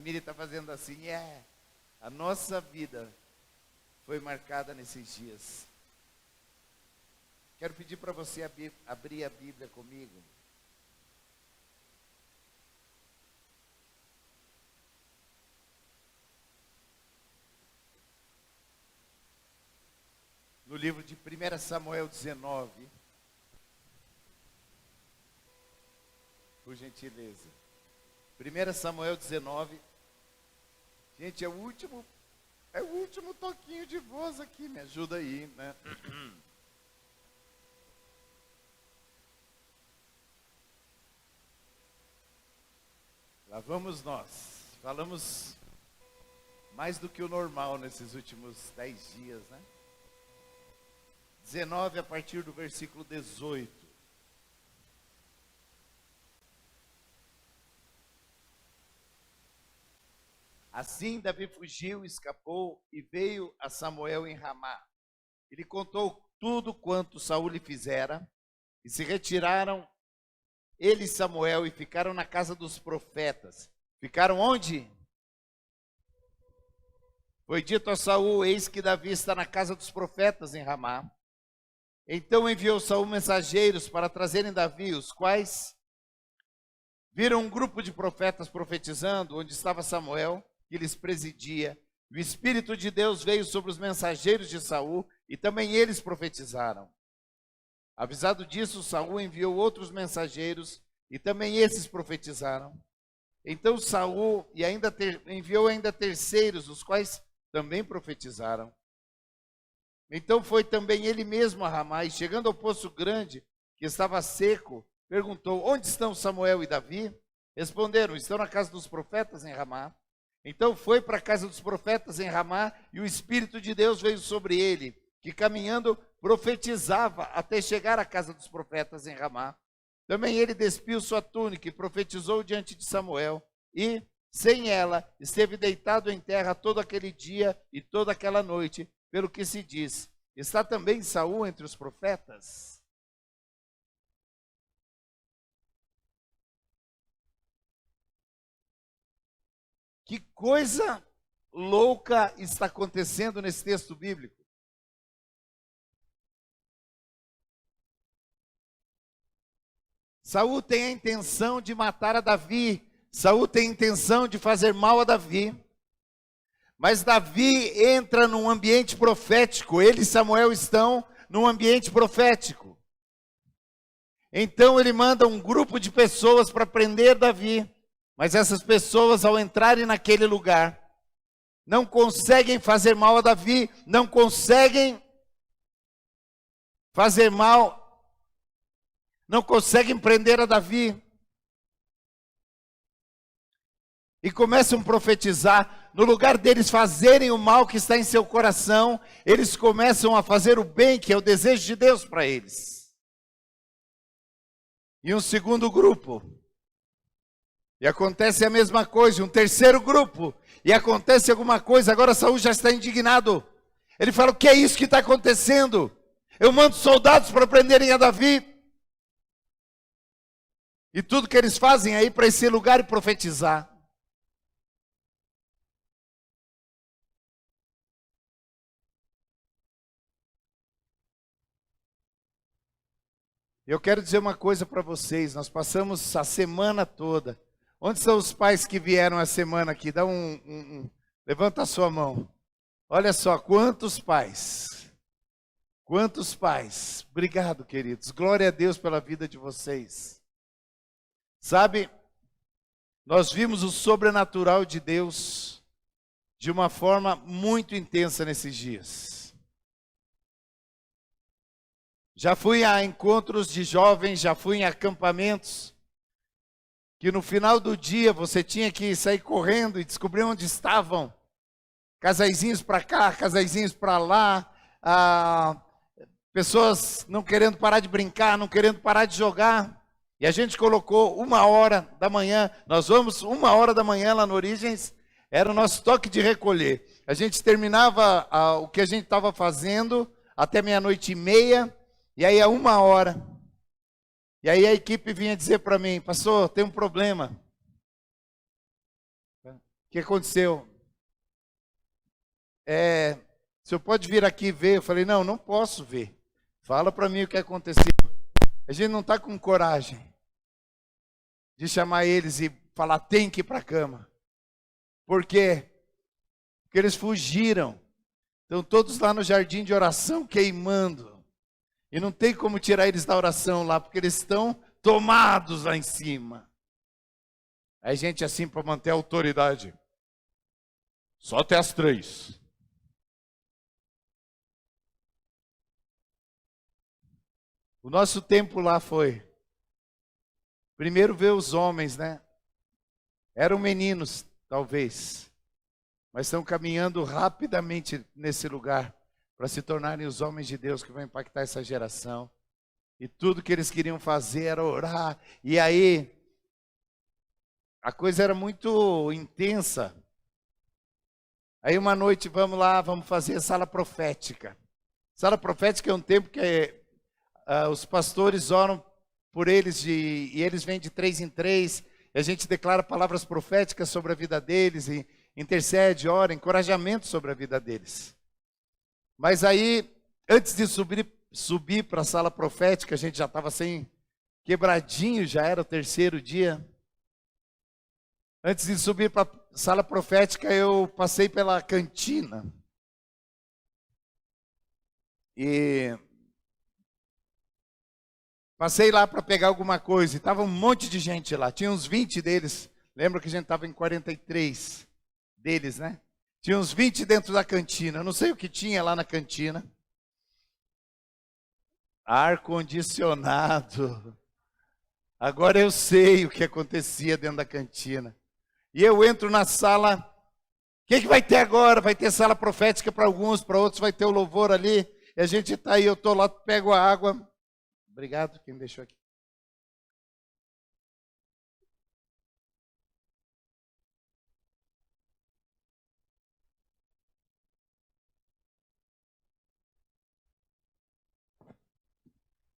Miri está fazendo assim, a nossa vida foi marcada nesses dias. Quero pedir para você abrir a Bíblia comigo. No livro de 1 Samuel 19. Por gentileza. 1 Samuel 19. Gente, é o último toquinho de voz aqui, me ajuda aí, né? Lá vamos nós. Falamos mais do que o normal nesses últimos 10 dias, né? 19 a partir do versículo 18. Assim Davi fugiu, escapou e veio a Samuel em Ramá. Ele contou tudo quanto Saul lhe fizera, e se retiraram ele e Samuel e ficaram na casa dos profetas. Ficaram onde? Foi dito a Saul: eis que Davi está na casa dos profetas em Ramá. Então enviou Saul mensageiros para trazerem Davi, os quais viram um grupo de profetas profetizando, onde estava Samuel, que lhes presidia. O Espírito de Deus veio sobre os mensageiros de Saul, e também eles profetizaram. Avisado disso, Saul enviou outros mensageiros, e também esses profetizaram. Então Saul enviou ainda terceiros, os quais também profetizaram. Então foi também ele mesmo a Ramá, e chegando ao poço grande, que estava seco, perguntou: onde estão Samuel e Davi? Responderam: estão na casa dos profetas em Ramá. Então foi para a casa dos profetas em Ramá, e o Espírito de Deus veio sobre ele, que caminhando profetizava até chegar à casa dos profetas em Ramá. Também ele despiu sua túnica e profetizou diante de Samuel, e, sem ela, esteve deitado em terra todo aquele dia e toda aquela noite, pelo que se diz: está também Saul entre os profetas? Que coisa louca está acontecendo nesse texto bíblico. Saul tem a intenção de matar a Davi. Saul tem a intenção de fazer mal a Davi. Mas Davi entra num ambiente profético. Ele e Samuel estão num ambiente profético. Então ele manda um grupo de pessoas para prender Davi. Mas essas pessoas, ao entrarem naquele lugar, não conseguem fazer mal a Davi, não conseguem fazer mal, não conseguem prender a Davi. E começam a profetizar. No lugar deles fazerem o mal que está em seu coração, eles começam a fazer o bem, que é o desejo de Deus para eles. E um segundo grupo, e acontece a mesma coisa. Um terceiro grupo, e acontece alguma coisa. Agora Saul já está indignado. Ele fala: o que é isso que está acontecendo? Eu mando soldados para prenderem a Davi. E tudo que eles fazem é ir para esse lugar e profetizar. Eu quero dizer uma coisa para vocês. Nós passamos a semana toda. Onde são os pais que vieram a semana aqui? Dá levanta a sua mão. Olha só, quantos pais. Quantos pais. Obrigado, queridos. Glória a Deus pela vida de vocês. Sabe, nós vimos o sobrenatural de Deus de uma forma muito intensa nesses dias. Já fui a encontros de jovens, já fui em acampamentos, que no final do dia você tinha que sair correndo e descobrir onde estavam. Casaizinhos para cá, casaizinhos para lá, pessoas não querendo parar de brincar, não querendo parar de jogar. E a gente colocou 1h da manhã, nós vamos 1h da manhã lá no Origens, era o nosso toque de recolher. A gente terminava o que a gente estava fazendo até 00:30, e aí a 1h. E aí a equipe vinha dizer para mim: pastor, tem um problema. que aconteceu? O senhor pode vir aqui ver? Eu falei, não posso ver. Fala para mim o que aconteceu. A gente não está com coragem de chamar eles e falar, tem que ir para a cama. Por quê? Porque eles fugiram. Estão todos lá no jardim de oração queimando. E não tem como tirar eles da oração lá, porque eles estão tomados lá em cima. Aí gente assim, para manter a autoridade. Só até as 3. O nosso tempo lá foi, primeiro ver os homens, né? Eram meninos, talvez, mas estão caminhando rapidamente nesse lugar para se tornarem os homens de Deus que vão impactar essa geração. E tudo que eles queriam fazer era orar. E aí, a coisa era muito intensa. Aí uma noite, vamos lá, vamos fazer sala profética. Sala profética é um tempo que os pastores oram por eles, e eles vêm de 3 em 3, e a gente declara palavras proféticas sobre a vida deles, e intercede, ora, encorajamento sobre a vida deles. Mas aí, antes de subir para a sala profética, a gente já estava assim, quebradinho, já era o 3º dia. Antes de subir para a sala profética, eu passei pela cantina. E passei lá para pegar alguma coisa, e estava um monte de gente lá, tinha uns 20 deles. Lembra que a gente estava em 43 deles, né? Tinha uns 20 dentro da cantina, eu não sei o que tinha lá na cantina. Ar-condicionado. Agora eu sei o que acontecia dentro da cantina. E eu entro na sala, o que vai ter agora? Vai ter sala profética para alguns, para outros vai ter o louvor ali. E a gente está aí, eu estou lá, pego a água. Obrigado, quem me deixou aqui.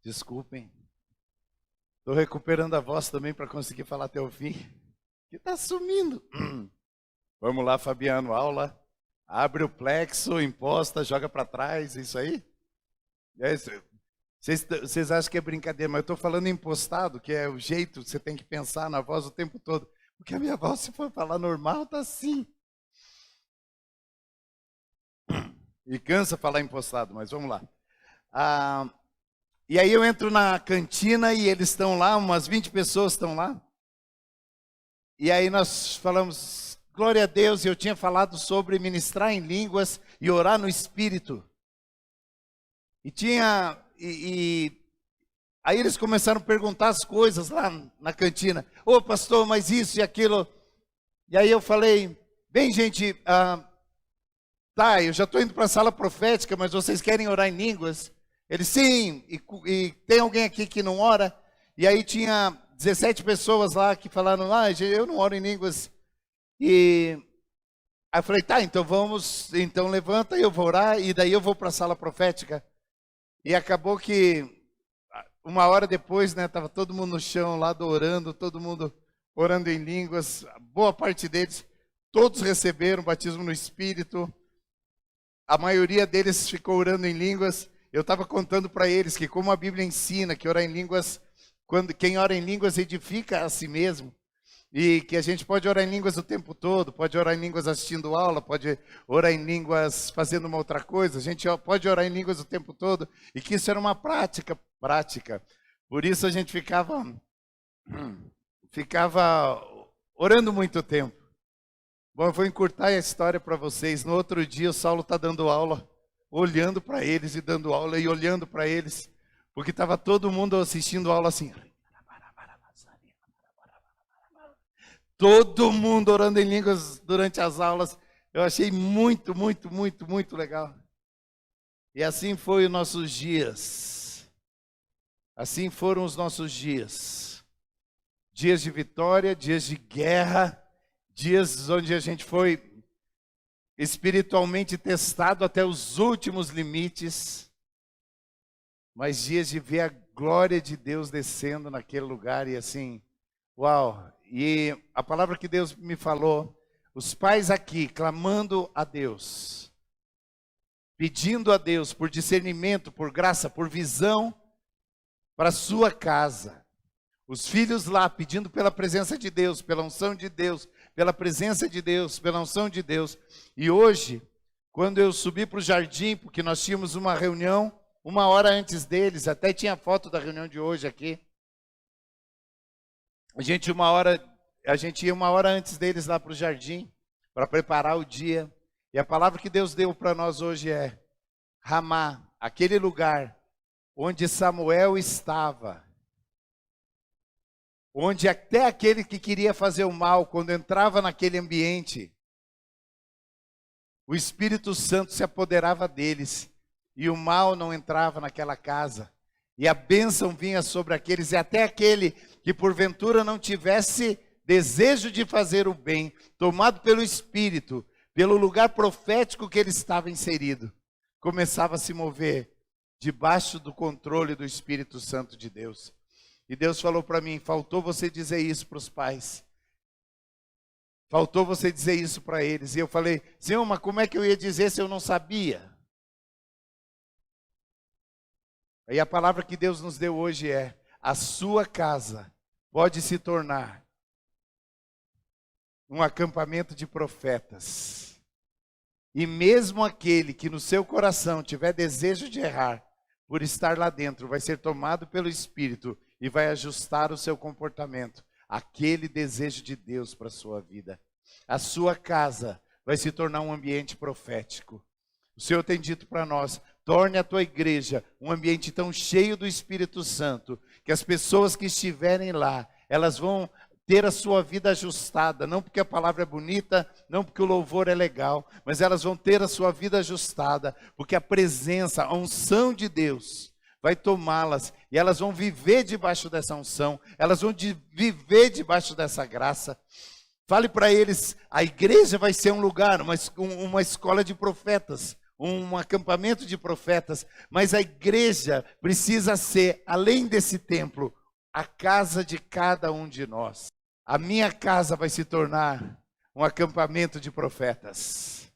Desculpem. Estou recuperando a voz também para conseguir falar até o fim. Que está sumindo. Vamos lá, Fabiano, aula. Abre o plexo, imposta, joga para trás, isso aí? Vocês acham que é brincadeira, mas eu estou falando impostado, que é o jeito, você tem que pensar na voz o tempo todo. Porque a minha voz, se for falar normal, está assim. E cansa falar impostado, mas vamos lá. E aí eu entro na cantina e eles estão lá, umas 20 pessoas estão lá. E aí nós falamos, glória a Deus, e eu tinha falado sobre ministrar em línguas e orar no Espírito. Aí eles começaram a perguntar as coisas lá na cantina. Ô pastor, mas isso e aquilo. E aí eu falei, bem gente, tá, eu já estou indo para a sala profética, mas vocês querem orar em línguas? Ele, sim, e tem alguém aqui que não ora? E aí tinha 17 pessoas lá que falaram, eu não oro em línguas. E aí eu falei, tá, então levanta e eu vou orar, e daí eu vou para a sala profética. E acabou que, 1 hora depois, né, estava todo mundo no chão lá, orando, todo mundo orando em línguas, boa parte deles, todos receberam batismo no Espírito, a maioria deles ficou orando em línguas. Eu estava contando para eles que como a Bíblia ensina que orar em línguas, quem ora em línguas edifica a si mesmo, e que a gente pode orar em línguas o tempo todo, pode orar em línguas assistindo aula, pode orar em línguas fazendo uma outra coisa, a gente pode orar em línguas o tempo todo, e que isso era uma prática. Por isso a gente ficava orando muito tempo. Bom, eu vou encurtar a história para vocês. No outro dia o Saulo está dando aula, olhando para eles e dando aula e olhando para eles, porque estava todo mundo assistindo aula assim. Todo mundo orando em línguas durante as aulas. Eu achei muito, muito, muito, muito legal. E assim foi os nossos dias. Assim foram os nossos dias. Dias de vitória, dias de guerra, dias onde a gente foi espiritualmente testado até os últimos limites. Mas dias de ver a glória de Deus descendo naquele lugar e assim, uau! E a palavra que Deus me falou, os pais aqui clamando a Deus, pedindo a Deus por discernimento, por graça, por visão para a sua casa. Os filhos lá pedindo pela presença de Deus, pela unção de Deus, pela presença de Deus, pela unção de Deus. E hoje, quando eu subi para o jardim, porque nós tínhamos uma reunião 1 hora antes deles, até tinha foto da reunião de hoje aqui. A gente ia 1 hora antes deles lá para o jardim, para preparar o dia. E a palavra que Deus deu para nós hoje é Ramá, aquele lugar onde Samuel estava. Onde até aquele que queria fazer o mal, quando entrava naquele ambiente, o Espírito Santo se apoderava deles. E o mal não entrava naquela casa. E a bênção vinha sobre aqueles, e até aquele que porventura não tivesse desejo de fazer o bem, tomado pelo Espírito, pelo lugar profético que ele estava inserido, começava a se mover debaixo do controle do Espírito Santo de Deus. E Deus falou para mim, faltou você dizer isso para os pais. Faltou você dizer isso para eles. E eu falei, Senhor, mas como é que eu ia dizer se eu não sabia? Aí a palavra que Deus nos deu hoje é, a sua casa pode se tornar um acampamento de profetas. E mesmo aquele que no seu coração tiver desejo de errar, por estar lá dentro, vai ser tomado pelo Espírito e vai ajustar o seu comportamento, aquele desejo de Deus para a sua vida. A sua casa vai se tornar um ambiente profético. O Senhor tem dito para nós, torne a tua igreja um ambiente tão cheio do Espírito Santo, que as pessoas que estiverem lá, elas vão ter a sua vida ajustada, não porque a palavra é bonita, não porque o louvor é legal, mas elas vão ter a sua vida ajustada, porque a presença, a unção de Deus vai tomá-las, e elas vão viver debaixo dessa unção, elas vão viver debaixo dessa graça. Fale para eles, a igreja vai ser um lugar, uma escola de profetas, um acampamento de profetas, mas a igreja precisa ser, além desse templo, a casa de cada um de nós. A minha casa vai se tornar um acampamento de profetas.